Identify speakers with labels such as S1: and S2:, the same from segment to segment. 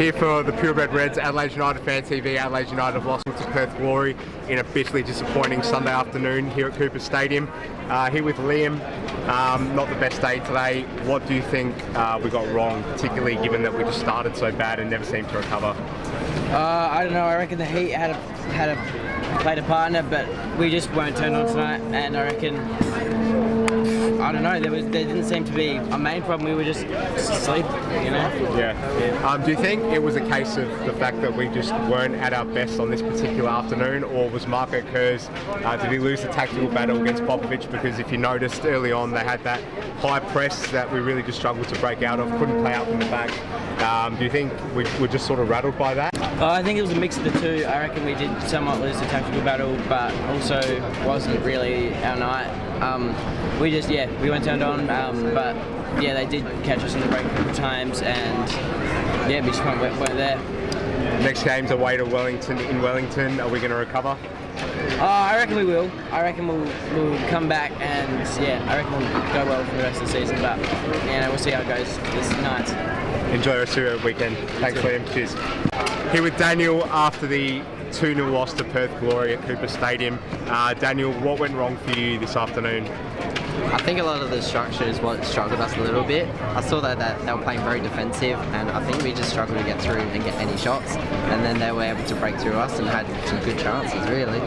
S1: Here for the Purebred Reds, Adelaide United Fan TV. Adelaide United have lost to Perth Glory in a bitterly disappointing Sunday afternoon here at Cooper Stadium. Here with Liam. Not the best day today. What do you think we got wrong, particularly given that we just started so bad and never seemed to recover?
S2: I don't know. I reckon the heat played a part in it, but we just weren't turned on tonight. And I reckon, I don't know. There didn't seem to be a main problem. We were just asleep, you know.
S1: Yeah. Do you think it was a case of the fact that we just weren't at our best on this particular afternoon, or was Marco Kurz, did he lose the tactical battle against Popovic? Because if you noticed early on, they had that high press that we really just struggled to break out of, couldn't play out from the back. Do you think we were just sort of rattled by that?
S2: I think it was a mix of the two. I reckon we did somewhat lose the tactical battle, but also wasn't really our night. We weren't turned on, but yeah, they did catch us in the break a couple times, and yeah, we just weren't there.
S1: Next game's away to Wellington. In Wellington, are we going to recover?
S2: I reckon we will. I reckon we'll come back, and yeah, I reckon we'll go well for the rest of the season. But yeah, we'll see how it goes this night.
S1: Enjoy the rest of your weekend. Thanks, Liam. Cheers. Here with Daniel after the 2-0 loss to Perth Glory at Cooper Stadium. Daniel, what went wrong for you this afternoon?
S3: I think a lot of the structure is what struggled us a little bit. I saw that they were playing very defensive, and I think we just struggled to get through and get any shots, and then they were able to break through us and had some good chances, really.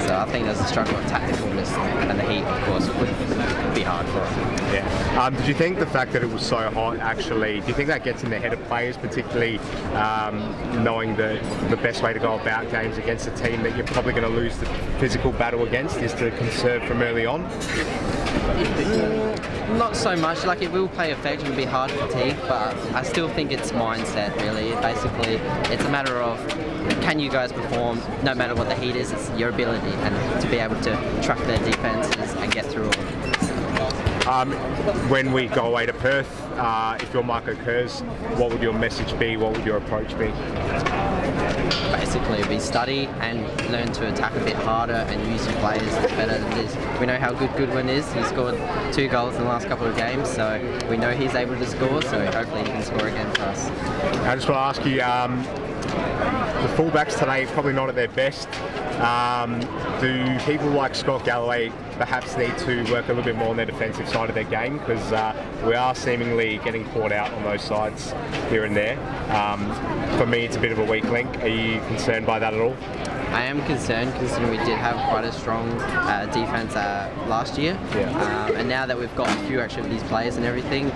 S3: So I think there's a struggle of tacticalness, and the heat, of course, would be hard for us.
S1: Yeah. Did you think the fact that it was so hot, actually, do you think that gets in the head of players, particularly knowing the best way to go about games against a team that you're probably going to lose the physical battle against is to conserve from early on?
S3: Not so much. Like, it will play effect and be hard fatigue, but I still think it's mindset, really. Basically, it's a matter of, can you guys perform no matter what the heat is? It's your ability and to be able to track their defenses and get through all.
S1: When we go away to Perth, if you're Marco Kurz, what would your message be? What would your approach be?
S3: Basically, we study and learn to attack a bit harder and use your players better than this. We know how good Goodwin is. He scored 2 goals in the last couple of games, so we know he's able to score, so hopefully he can score again for us.
S1: I just want to ask you, the fullbacks today probably not at their best. Do people like Scott Galloway perhaps need to work a little bit more on their defensive side of their game, because we are seemingly getting caught out on those sides here and there. For me, it's a bit of a weak link. Are you concerned by that at all?
S3: I am concerned, considering we did have quite a strong defence last year, and now that we've got a few actually of these players and everything,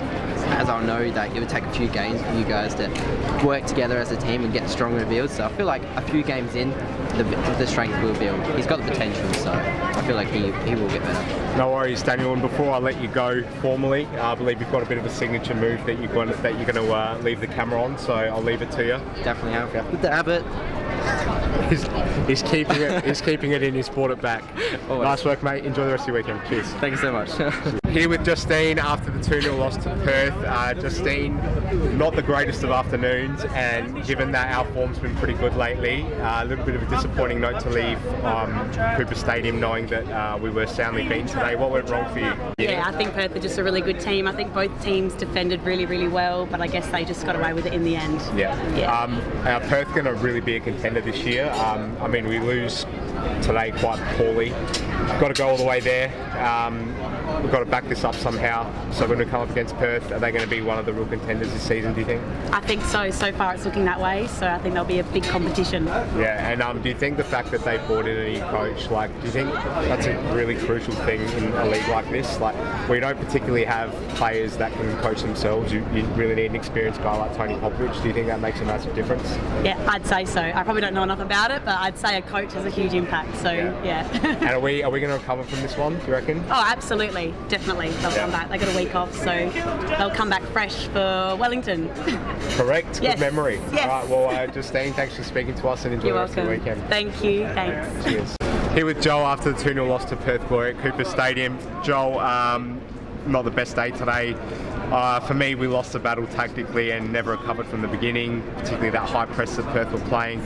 S3: as I know that it would take a few games for you guys to work together as a team and get stronger builds. So I feel like a few games in, the strength will build. He's got the potential, so I feel like he will get better.
S1: No worries, Daniel. And before I let you go formally, I believe you've got a bit of a signature move that you're going to leave the camera on. So I'll leave it to you.
S3: Definitely have. Yeah. With the habit.
S1: He's keeping it in. He's brought it back.
S3: Always.
S1: Nice work, mate. Enjoy the rest of your weekend. Cheers.
S3: Thank you so much.
S1: Here with Justine after the 2-0 loss to Perth. Justine, not the greatest of afternoons, and given that our form's been pretty good lately, a little bit of a disappointing note to leave Cooper Stadium knowing that we were soundly beaten today. What went wrong for you?
S4: Yeah, I think Perth are just a really good team. I think both teams defended really, really well, but I guess they just got away with it in the end.
S1: Are Perth going to really be a contender this year? I mean, we lose today quite poorly. Got to go all the way there. We've got to back this up somehow. So when we come up against Perth, are they going to be one of the real contenders this season, do you think?
S4: I think so. So far it's looking that way, so I think there'll be a big competition.
S1: Yeah, and do you think the fact that they brought in a new coach, do you think that's a really crucial thing in a league like this? Like, we don't particularly have players that can coach themselves. You really need an experienced guy like Tony Popovic. Do you think that makes a massive difference?
S4: Yeah, I'd say so. I probably don't know enough about it, but I'd say a coach has a huge impact, so yeah.
S1: And are we going to recover from this one, do you reckon?
S4: Oh, absolutely. Definitely. They'll come back. They got a week off, so they'll come back fresh for Wellington.
S1: Correct.
S4: Yes.
S1: Good memory.
S4: Yes.
S1: All right, well, Justine, thanks for speaking to us and enjoy
S4: You're
S1: the rest of the
S4: welcome.
S1: weekend.
S4: Thank you. Thanks.
S1: Cheers. Here with Joel after the 2-0 loss to Perth Glory at Cooper Stadium. Joel, not the best day today. For me, we lost the battle tactically and never recovered from the beginning, particularly that high press that Perth were playing.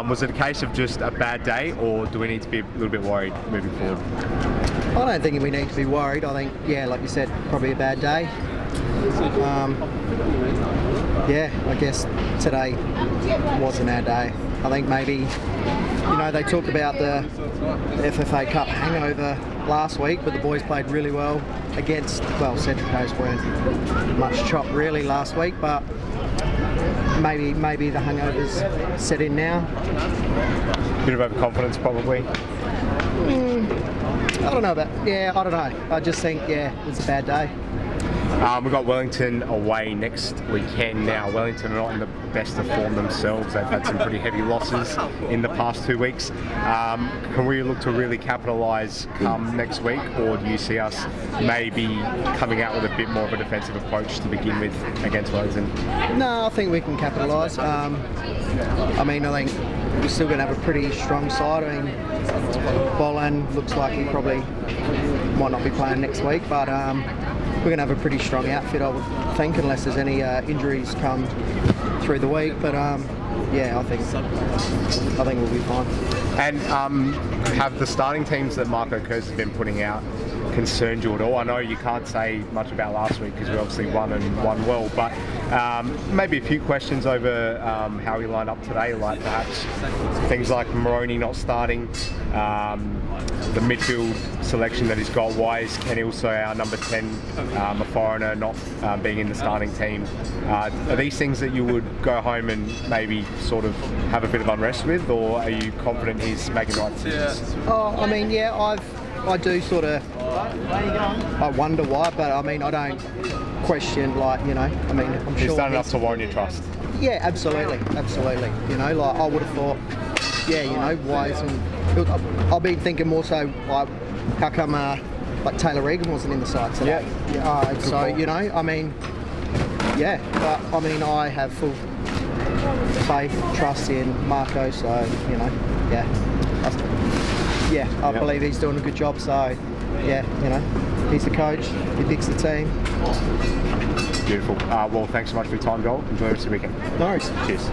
S1: Was it a case of just a bad day, or do we need to be a little bit worried moving forward?
S5: I don't think we need to be worried. I think, yeah, like you said, probably a bad day. yeah, I guess today wasn't our day. I think maybe, they talked about the FFA Cup hangover last week, but the boys played really well against, Central Coast weren't much chop really last week, but maybe the hangovers set in now.
S1: Bit of overconfidence probably.
S5: I don't know. I just think, it's a bad day.
S1: We've got Wellington away next weekend now. Wellington are not in the best of form themselves. They've had some pretty heavy losses in the past 2 weeks. Can we look to really capitalise come next week, or do you see us maybe coming out with a bit more of a defensive approach to begin with against Wellington?
S5: No, I think we can capitalise. I think we're still going to have a pretty strong side. Bolan looks like he probably might not be playing next week, but we're going to have a pretty strong outfit, I would think, unless there's any injuries come through the week. But I think we'll be fine.
S1: And have the starting teams that Marco Kurz has been putting out concerned you at all? I know you can't say much about last week because we obviously won and won well, but maybe a few questions over how we lined up today, like perhaps things like Moroney not starting, the midfield selection that he's got. Why is Kenny also our number 10, a foreigner, not being in the starting team? Are these things that you would go home and maybe sort of have a bit of unrest with, or are you confident he's making the right decisions?
S5: I do sort of, I wonder why, but I don't question, I'm
S1: He's
S5: sure
S1: done enough to warrant your trust.
S5: Yeah, absolutely. I would have thought, why isn't, I've been thinking more so, how come, Taylor Regan wasn't in the side today? I have full faith, trust in Marco, so, I believe he's doing a good job, so, he's the coach, he picks the team.
S1: Beautiful. Well, thanks so much for your time, Joel. Enjoy the rest of the weekend.
S5: No worries.
S1: Cheers.